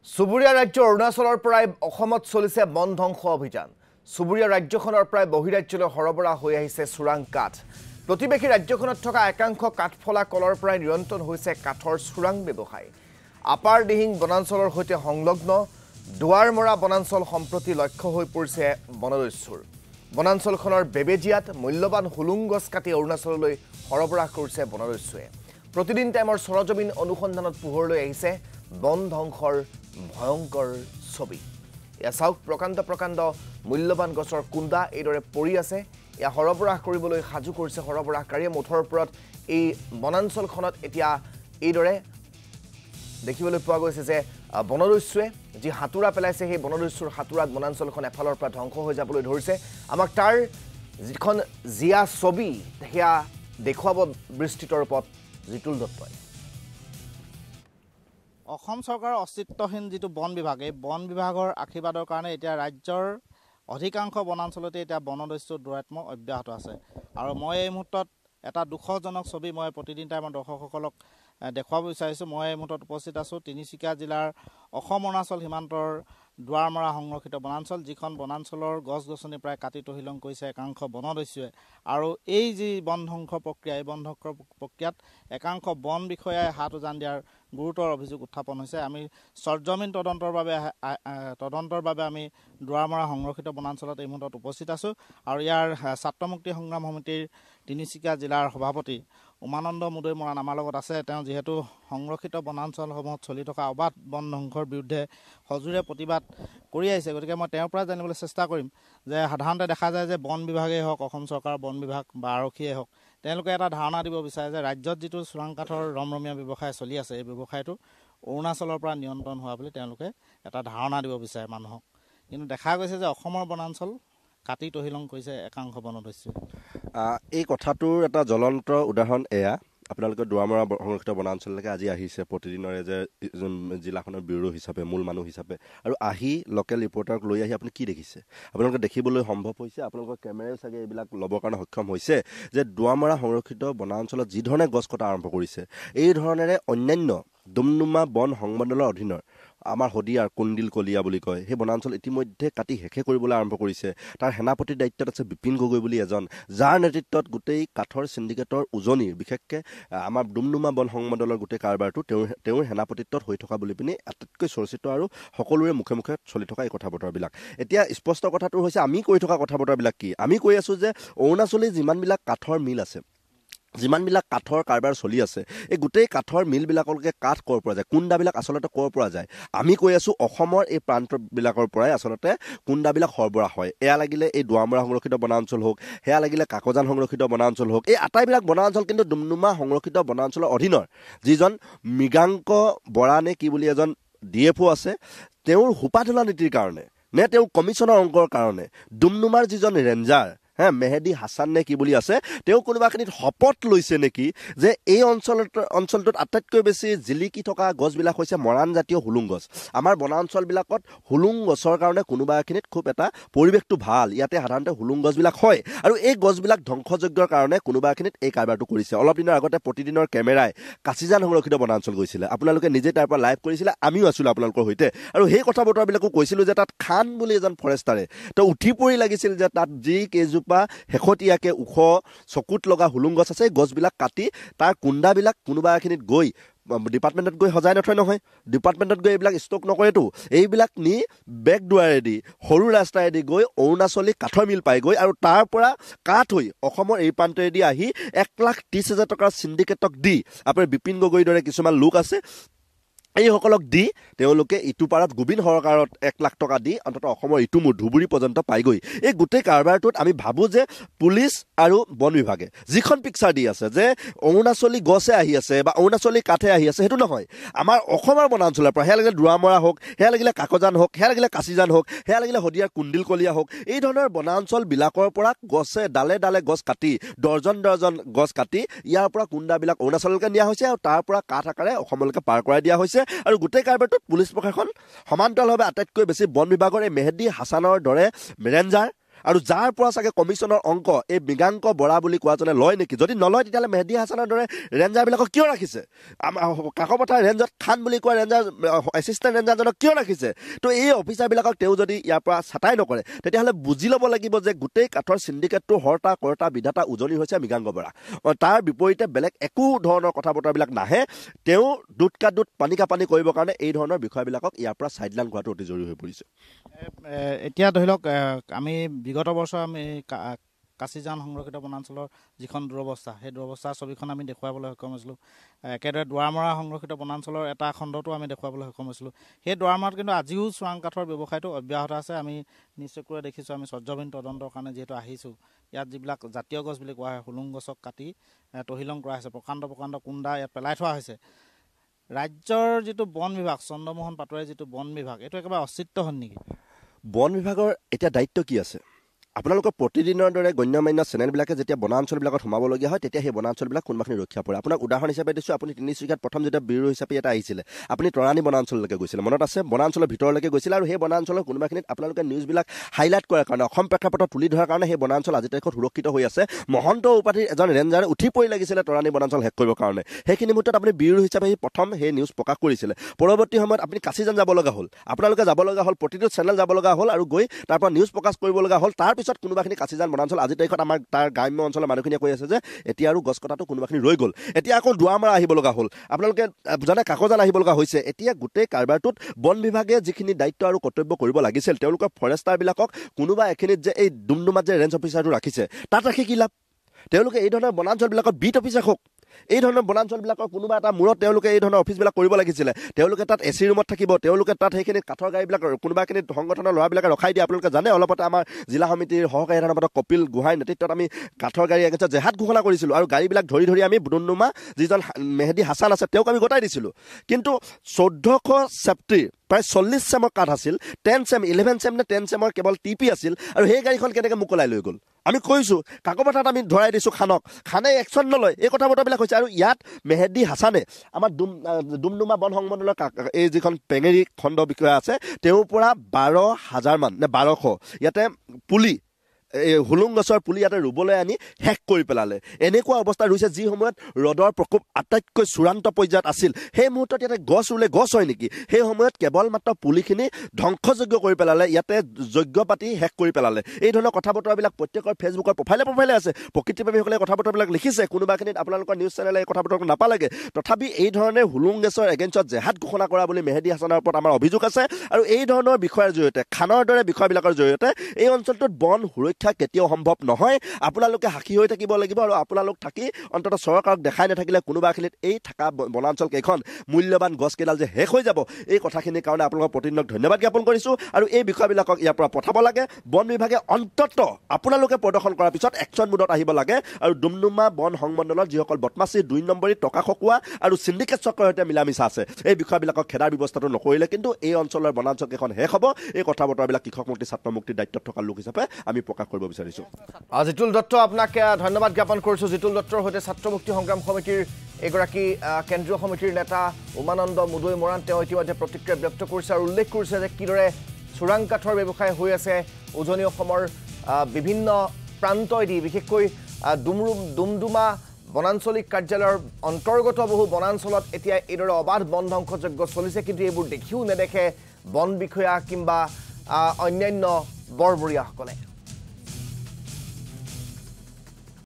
চুবুৰীয়া ৰাজ্য অৰুণাচলৰ পৰাই অসমত চলিছে বন ধ্বংস অভিযান। চুবুৰীয়া ৰাজ্যখনৰ পৰাই বহিৰাজ্যলৈ সৰবৰাহ হৈ আহিছে চোৰাং কাঠ। প্ৰতিবেশী ৰাজ্যখনত থকা একাংশ কাঠফলা কলৰ পৰাই নিৰন্তৰ হৈছে কাঠৰ চোৰাং ব্যৱসায়। আপাৰ দিহিং বনাঞ্চলৰ সৈতে সংলগ্ন দুৱাৰমৰা বনাঞ্চল সম্প্ৰতি লক্ষ্য হৈ পৰিছে বনদস্যুৰ। বনাঞ্চলখনৰ বেবেজিয়াত মূল্যৱান হুলুং গছ কাটি অৰুণাচললৈ সৰবৰাহ কৰিছে বনদস্যুৱে। প্ৰতিদিন টাইমৰ সৰজমিন অনুসন্ধানত পোহৰলৈ আহিছে বন ধ্বংসৰ ভয়ংকৰ ছবি। এয়া চাওক, প্ৰকাণ্ড মূল্যৱান গছৰ কুণ্ডা এইদৰে পৰি আছে। এয়া সৰবৰাহ কৰিবলৈ সাজু কৰিছে সৰবৰাহকাৰীয়ে। মুঠৰ ওপৰত এই বনাঞ্চলখনত এতিয়া এইদৰে দেখিবলৈ পোৱা গৈছে যে বনদস্যুৱে যি হাতুৰা পেলাইছে, সেই বনদস্যুৰ হাতুৰাত বনাঞ্চলখন এফালৰ পৰা ধ্বংস হৈ যাবলৈ ধৰিছে। আমাক তাৰ যিখন জীয়া ছবি সেয়া দেখুৱাব বিস্তৃত ৰূপত জিতুল দত্তই। অসম চৰকাৰৰ অস্তিত্বহীন যিটো বন বিভাগ, এই বন বিভাগৰ আশীৰ্বাদৰ কাৰণে এতিয়া ৰাজ্যৰ অধিকাংশ বনাঞ্চলতে এতিয়া বনদস্যুৰ দুৰাত্ম অব্যাহত আছে। আৰু মই এই মুহূৰ্তত এটা দুখজনক ছবি মই প্ৰতিদিন টাইমৰ দৰ্শকসকলক দেখুৱাব বিচাৰিছোঁ। মই এই মুহূৰ্তত উপস্থিত আছোঁ তিনিচুকীয়া জিলাৰ অসম অৰুণাচল সীমান্তৰ দুৱাৰমৰা সংৰক্ষিত বনাঞ্চল, যিখন বনাঞ্চলৰ গছ গছনি প্ৰায় কাটি তহিলং কৰিছে একাংশ বনদস্যুৱে। আৰু এই যি বন ধ্বংস প্ৰক্ৰিয়া, এই বন ধ্বংস প্ৰক্ৰিয়াত একাংশ বন বিষয়াই হাত উজান দিয়াৰ গুৰুতৰ অভিযোগ উত্থাপন হৈছে। আমি সৰজমিন তদন্তৰ বাবে আমি দুৱাৰমৰা সংৰক্ষিত বনাঞ্চলত এই মুহূৰ্তত উপস্থিত আছোঁ। আৰু ইয়াৰ ছাত্ৰ মুক্তি সংগ্ৰাম সমিতিৰ তিনিচুকীয়া জিলাৰ সভাপতি উমানন্দ মুদৈ মৰাণ আমাৰ লগত আছে। তেওঁ যিহেতু সংৰক্ষিত বনাঞ্চলসমূহত চলি থকা অবাধ বন ধ্বংসৰ বিৰুদ্ধে সজোৰে প্ৰতিবাদ কৰি আহিছে, গতিকে মই তেওঁৰ পৰা জানিবলৈ চেষ্টা কৰিম যে সাধাৰণতে দেখা যায় যে বন বিভাগেই হওক, অসম চৰকাৰৰ বন বিভাগ বা আৰক্ষীয়ে হওক, তেওঁলোকে এটা ধাৰণা দিব বিচাৰে যে ৰাজ্যত যিটো চোৰাং কাঠৰ ৰমৰমীয়া ব্যৱসায় চলি আছে, এই ব্যৱসায়টো অৰুণাচলৰ পৰা নিয়ন্ত্ৰণ হোৱা বুলি তেওঁলোকে এটা ধাৰণা দিব বিচাৰে মানুহক। কিন্তু দেখা গৈছে যে অসমৰ বনাঞ্চল কাটি তহিলং কৰিছে একাংশ বনদস্যুৱে। এই কথাটোৰ এটা জ্বলন্ত উদাহৰণ এয়া, আপোনালোকে দুৱাৰমৰা সংৰক্ষিত বনাঞ্চললৈকে আজি আহিছে প্ৰতিদিনৰে যে জিলাখনৰ ব্যুৰো হিচাপে, মূল মানুহ হিচাপে, আৰু আহি লোকেল ৰিপৰ্টাৰক লৈ আহি আপুনি কি দেখিছে? আপোনালোকে দেখিবলৈ সম্ভৱ হৈছে, আপোনালোকৰ কেমেৰাই চাগে এইবিলাক ল'বৰ কাৰণে সক্ষম হৈছে যে দুৱাৰমৰা সংৰক্ষিত বনাঞ্চলত যি ধৰণে গছ কটা আৰম্ভ কৰিছে, এই ধৰণেৰে অন্যান্য ডুমডুমা বন সংমণ্ডলৰ অধীনৰ আমাৰ শদিয়াৰ কুণ্ডিল কলীয়া বুলি কয়, সেই বনাঞ্চল ইতিমধ্যে কাটি শেষে কৰিবলৈ আৰম্ভ কৰিছে। তাৰ সেনাপতিৰ দায়িত্বত আছে বিপিন গগৈ বুলি এজন, যাৰ নেতৃত্বত গোটেই কাঠৰ চিণ্ডিকেটৰ উজনিৰ, বিশেষকৈ আমাৰ ডুমডুমা বন সংমণ্ডলৰ গোটেই কাৰবাৰটো তেওঁৰ সেনাপতিত্বত হৈ থকা বুলি পিনি আটাইতকৈ চৰ্চিত আৰু সকলোৰে মুখে মুখে চলি থকা এই কথা বতৰাবিলাক। এতিয়া স্পষ্ট কথাটো হৈছে, আমি কৈ থকা কথা বতৰাবিলাক কি? আমি কৈ আছোঁ যে অৰুণাচলী যিমানবিলাক কাঠৰ মিল আছে, যিমানবিলাক কাঠৰ কাৰবাৰ চলি আছে, এই গোটেই কাঠৰ মিলবিলাকলৈকে কাঠ ক'ৰ পৰা যায়, কুণ্ডাবিলাক আচলতে ক'ৰ পৰা যায়? আমি কৈ আছোঁ অসমৰ এই প্ৰান্তবিলাকৰ পৰাই আচলতে কুণ্ডাবিলাক সৰবৰাহ হয়। এয়া লাগিলে এই দুৱাৰমৰা সংৰক্ষিত বনাঞ্চল হওক, সেয়া লাগিলে কাকজান সংৰক্ষিত বনাঞ্চল হওক, এই আটাইবিলাক বনাঞ্চল কিন্তু ডুমডুমা সংৰক্ষিত বনাঞ্চলৰ অধীনৰ যিজন মৃগাংক বৰা নে কি বুলি এজন DFO আছে, তেওঁৰ সোপাধোলা নীতিৰ কাৰণে নে তেওঁৰ কমিশ্যনৰ অংকৰ কাৰণে ডুমডুমাৰ যিজন ৰেঞ্জাৰ মেহেদি হাছান নে কি বুলি আছে, তেওঁ কোনোবাখিনিত শপত লৈছে নেকি যে এই অঞ্চলটোত আটাইতকৈ বেছি জিলিকি থকা গছবিলাক হৈছে মৰাণ জাতীয় হুলুং গছ। আমাৰ বনাঞ্চলবিলাকত হুলুং গছৰ কাৰণে কোনোবা এখিনিত খুব এটা পৰিৱেশটো ভাল, ইয়াতে সাধাৰণতে হুলুং গছবিলাক হয়, আৰু এই গছবিলাক ধ্বংসযোগ্যৰ কাৰণে কোনোবা এখিনিত এই কাৰবাৰটো কৰিছে। অলপ দিনৰ আগতে প্ৰতিদিনৰ কেমেৰাই কাচিজান সংৰক্ষিত বনাঞ্চল গৈছিলে, আপোনালোকে নিজে তাৰ পৰা লাইভ কৰিছিলে, আমিও আছিলোঁ আপোনালোকৰ সৈতে, আৰু সেই কথা বতৰাবিলাকো কৈছিলোঁ যে তাত খান বুলি এজন ফৰেষ্টাৰে তেওঁ উঠি পৰি লাগিছিল যে তাত যি কেইজোপা শেহতীয়াকৈ ওখ চকুত লগা হুলুং গছ আছে, গছবিলাক কাটি তাৰ কুণ্ডাবিলাক কোনোবা এখিনিত গৈ ডিপাৰ্টমেণ্টত গৈ সজাই নথয় নহয়, ডিপাৰ্টমেণ্টত গৈ এইবিলাক ষ্টক নকৰেতো, এইবিলাক নি বেক দুৱাৰেদি সৰু ৰাস্তাৰেদি গৈ অৰুণাচলী কাঠৰ মিল পাইগৈ, আৰু তাৰ পৰা কাঠ হৈ অসমৰ এই প্ৰান্তেৰেদি আহি 1,30,000 টকাৰ চিণ্ডিকেটক দি আপোনাৰ বিপিন গগৈৰ দৰে কিছুমান লোক আছে, এইসকলক দি তেওঁলোকে ইটো পাৰত গোবিন সৰকাৰত 1 লাখ টকা দি অন্ততঃ অসমৰ ইটো মূৰ ধুবুৰী পৰ্যন্ত পাইগৈ। এই গোটেই কাৰবাৰটোত আমি ভাবোঁ যে পুলিচ আৰু বন বিভাগে যিখন পিকচাৰ দি আছে যে অৰুণাচলী গছে আহি আছে বা অৰুণাচলী কাঠে আহি আছে, সেইটো নহয়। আমাৰ অসমৰ বনাঞ্চলৰ পৰা, সেয়া লাগিলে দুৱাৰমৰা হওক, সেয়া লাগিলে কাকজান হওক, সেয়া লাগিলে কাচিজান হওক, সেয়া লাগিলে শদিয়াৰ কুণ্ডিল কলীয়া হওক, এই ধৰণৰ বনাঞ্চলবিলাকৰ পৰা গছে ডালে ডালে গছ কাটি, ডৰ্জন গছ কাটি ইয়াৰ পৰা কুণ্ডাবিলাক অৰুণাচললৈকে নিয়া হৈছে, আৰু তাৰ পৰা কাঠ আকাৰে অসমলৈকে পাৰ কৰাই দিয়া হৈছে। আৰু গোটেই কাৰবাৰটোত পুলিচ প্ৰশাসন সমান্তৰালভাৱে আটাইতকৈ বেছি বন বিভাগৰ এই মেহেদি হাছানৰ দৰে ৰেঞ্জাৰ আৰু যাৰ পৰা চাগে কমিশ্যনৰ অংক এই মৃগাংক বৰা বুলি কোৱাজনে লয় নেকি যদি নলয় তেতিয়াহ'লে মেহদী হাছানৰ দৰে ৰেঞ্জাৰবিলাকক কিয় ৰাখিছে কাকপথাৰ ৰেঞ্জত খান বুলি কোৱা ৰেঞ্জাৰ এছিষ্টেণ্ট ৰেঞ্জাৰজনক কিয় ৰাখিছে তো এই অফিচাৰবিলাকক তেওঁ যদি ইয়াৰ পৰা ছাটাই নকৰে তেতিয়াহ'লে বুজি ল'ব লাগিব যে গোটেই কাঠৰ চিণ্ডিকেটটো হৰ্তা কৰ্তা বিধাতা উজনি হৈছে মৃগাংক বৰা তাৰ বিপৰীতে বেলেগ একো ধৰণৰ কথা বতৰাবিলাক নাহে তেওঁ দুধ কা দুধ পানী কা পানী কৰিবৰ কাৰণে এই ধৰণৰ বিষয়বিলাকক ইয়াৰ পৰা চাইডলাইন কৰাটো অতি জৰুৰী হৈ পৰিছে এতিয়া ধৰি লওক আমি বিগত বছৰ আমি কাছিজান সংৰক্ষিত বনাঞ্চলৰ যিখন দুৰৱস্থা সেই দুৰৱস্থাৰ ছবিখন আমি দেখুৱাবলৈ সক্ষম হৈছিলোঁ একেদৰে দুৱাৰমৰা সংৰক্ষিত বনাঞ্চলৰ এটা খণ্ডটো আমি দেখুৱাবলৈ সক্ষম হৈছিলোঁ সেই দুৱাৰমৰাত কিন্তু আজিও চোৰাং কাঠৰ ব্যৱসায়টো অব্যাহত আছে আমি নিশ্চয়কৈ দেখিছোঁ আমি স্বজ্জবিন তদন্তৰ কাৰণে যিহেতু আহিছোঁ ইয়াত যিবিলাক জাতীয় গছ বুলি কোৱা হয় হুলুং গছক কাটি তহিলং কৰা হৈছে প্ৰকাণ্ড কুণ্ডা ইয়াত পেলাই থোৱা হৈছে ৰাজ্যৰ যিটো বন বিভাগ চন্দ্ৰমোহন পাটোৱাৰীৰ যিটো বন বিভাগ এইটো একেবাৰে অস্তিত্বহীন নেকি বন বিভাগৰ এতিয়া দায়িত্ব কি আছে আপোনালোকৰ প্ৰতিদিনৰ দৰে গণ্যমান্য চেনেলবিলাকে যেতিয়া বনাঞ্চলবিলাকত সোমাবলগীয়া হয় তেতিয়া সেই বনাঞ্চলবিলাক কোনোবাখিনি ৰক্ষা পৰে আপোনাক উদাহৰণ হিচাপে দিছোঁ আপুনি তিনিচুকীয়াত প্ৰথম যেতিয়া ব্যুৰো হিচাপে এটা আহিছিলে আপুনি তৰাণী বনাঞ্চললৈকে গৈছিলে মনত আছে বনাঞ্চলৰ ভিতৰলৈকে গৈছিলে আৰু সেই বনাঞ্চলৰ কোনোবাখিনিত আপোনালোকে নিউজবিলাক হাইলাইট কৰাৰ কাৰণে অসম প্ৰেক্ষাপটত তুলি ধৰাৰ কাৰণে সেই বনাঞ্চল আজি তাৰিখত সুৰক্ষিত হৈ আছে মহন্ত উপাধিৰ এজন ৰেঞ্জাৰে উঠি পৰি লাগিছিলে তৰাণী বনাঞ্চল শেষ কৰিবৰ কাৰণে সেইখিনি মুহূৰ্তত আপুনি ব্যুৰো হিচাপে প্ৰথম সেই নিউজ প্ৰকাশ কৰিছিলে পৰৱৰ্তী সময়ত আপুনি কাছিজান যাব লগা হ'ল আপোনালোকে যাব লগা হ'ল প্ৰতিটো চেনেল যাব লগা হ'ল আৰু গৈ তাৰ পৰা নিউজ প্ৰকাশ কৰিব লগা হ'ল তাৰপিছত কোনোবাখিনি কাছিজান বনাঞ্চল আজি তাৰিখত আমাৰ তাৰ গ্ৰাম্য অঞ্চলৰ মানুহখিনিয়ে কৈ আছে যে এতিয়া আৰু গছ কটাটো কোনোবাখিনি ৰৈ গ'ল এতিয়া আকৌ দুৱাৰমৰা আহিব লগা হ'ল আপোনালোকে জানে কাকজান আহিব লগা হৈছে এতিয়া গোটেই কাৰবাৰটোত বন বিভাগে যিখিনি দায়িত্ব আৰু কৰ্তব্য কৰিব লাগিছিল তেওঁলোকৰ ফৰেষ্টাৰবিলাকক কোনোবা এখিনিত যে এই ডুমডুমাত যে ৰেঞ্জ অফিচাৰটো ৰাখিছে তাত ৰাখি কি লাভ তেওঁলোকে এই ধৰণৰ বনাঞ্চলবিলাকত বিট অফিচাৰ হওক এই ধৰণৰ বনাঞ্চলবিলাকৰ কোনোবা এটা মূৰত তেওঁলোকে এই ধৰণৰ অফিচবিলাক কৰিব লাগিছিলে তেওঁলোকে তাত এচি ৰুমত থাকিব তেওঁলোকে তাত সেইখিনি কাঠৰ গাড়ীবিলাক কোনোবাখিনিত সংগঠনৰ ল'ৰাবিলাকে ৰখাই দিয়ে আপোনালোকে জানে অলপতে আমাৰ জিলা সমিতিৰ সহকাৰী সাধাৰণ কপিল গোহাঁইৰ নেতৃত্বত আমি কাঠৰ গাড়ী এগেইনষ্টত জেহাদ ঘোষণা কৰিছিলোঁ আৰু গাড়ীবিলাক ধৰি আমি ডুমডুমা যিজন মেহদী হাছান আছে তেওঁক আমি গতাই দিছিলোঁ কিন্তু 1400 চেপ্টিৰ প্ৰায় 40 চেমৰ কাঠ আছিল 10 চেম 11 চেম নে 10 চেমৰ কেৱল টিপি আছিল আৰু সেই গাড়ীখন কেনেকৈ মোকলাই লৈ গ'ল আমি কৈছোঁ কাকপথাৰত আমি ধৰাই দিছোঁ খানে একশ্যন নলয় এই কথা বতৰাবিলাক হৈছে আৰু ইয়াত মেহদী হাছানে আমাৰ ডুমডুমা বন সংমণ্ডলৰ এই যিখন পেঙেৰী খণ্ড বিষয়া আছে তেওঁৰ পৰা 12,000 মান নে 1200 ইয়াতে পুলি এই হুলুং গছৰ পুলি ইয়াতে ৰুবলৈ আনি শেষ কৰি পেলালে এনেকুৱা অৱস্থা হৈছে যি সময়ত ৰ'দৰ প্ৰকোপ আটাইতকৈ চূড়ান্ত পৰ্যায়ত আছিল সেই মুহূৰ্তত ইয়াতে গছ ৰুলে গছ হয় নেকি সেই সময়ত কেৱল মাত্ৰ পুলিখিনি ধ্বংসযোগ্য কৰি পেলালে ইয়াতে যজ্ঞ পাতি শেষ কৰি পেলালে এই ধৰণৰ কথা বতৰাবিলাক প্ৰত্যেকৰ ফেচবুকৰ প্ৰফাইলে আছে প্ৰকৃতিপ্ৰেমীসকলে কথা বতৰাবিলাক লিখিছে কোনোবাখিনিত আপোনালোকৰ নিউজ চেনেলে এই কথা বতৰা নাপালেগে তথাপি এই ধৰণে হুলুং গছৰ এগেইনষ্টত জেহাদ ঘোষণা কৰা বুলি মেহদী হাছানৰ ওপৰত আমাৰ অভিযোগ আছে আৰু এই ধৰণৰ বিষয়ৰ জৰিয়তে খানৰ দৰে বিষয়বিলাকৰ জৰিয়তে এই অঞ্চলটোত বন সুৰক্ষা কেতিয়াও সম্ভৱ নহয় আপোনালোকে সাক্ষী হৈ থাকিব লাগিব আৰু আপোনালোক থাকি অন্তত চৰকাৰক দেখাই নাথাকিলে কোনোবাখিনিত এই থকা বনাঞ্চল কেইখন মূল্যৱান গছকেইডাল যে শেষ হৈ যাব এই কথাখিনিৰ কাৰণে আপোনালোকৰ প্ৰতিদিনক ধন্যবাদ জ্ঞাপন কৰিছোঁ আৰু এই বিষয়বিলাকক ইয়াৰ পৰা পঠাব লাগে বন বিভাগে অন্তত আপোনালোকে প্ৰদৰ্শন কৰাৰ পিছত একশ্যন মুডত আহিব লাগে আৰু ডুমডুমা বন সংমণ্ডলৰ যিসকল বদমাচি 2 নম্বৰী টকা খকুৱা আৰু চিণ্ডিকেট চক্ৰৰ সৈতে মিলামিছা আছে এই বিষয়বিলাকক খেদাৰ ব্যৱস্থাটো নকৰিলে কিন্তু এই অঞ্চলৰ বনাঞ্চল কেইখন শেষ হ'ব এই কথা বতৰাবিলাক কৃষক মুক্তি ছাত্ৰ মুক্তিৰ দায়িত্বত থকা লোক হিচাপে আমি প্ৰকাশ কৰিব বিচাৰিছোঁ জিতুল দত্ত আপোনাক ধন্যবাদ জ্ঞাপন কৰিছোঁ জিতুল দত্তৰ সৈতে ছাত্ৰ মুক্তি সংগ্ৰাম সমিতিৰ এগৰাকী কেন্দ্ৰীয় সমিতিৰ নেতা উমানন্দ মুদৈ মৰাণ তেওঁ ইতিমধ্যে প্ৰতিক্ৰিয়া ব্যক্ত কৰিছে আৰু উল্লেখ কৰিছে যে কিদৰে চোৰাং কাঠৰ ব্যৱসায় হৈ আছে উজনি অসমৰ বিভিন্ন প্ৰান্তইদি বিশেষকৈ ডুমডুমা বনাঞ্চলিক কাৰ্যালয়ৰ অন্তৰ্গত বহু বনাঞ্চলত এতিয়া এইদৰে অবাধ বন ধ্বংসযজ্ঞ চলিছে কিন্তু এইবোৰ দেখিও নেদেখে বন বিষয়া কিংবা অন্যান্য বৰবৰীয়াসকলে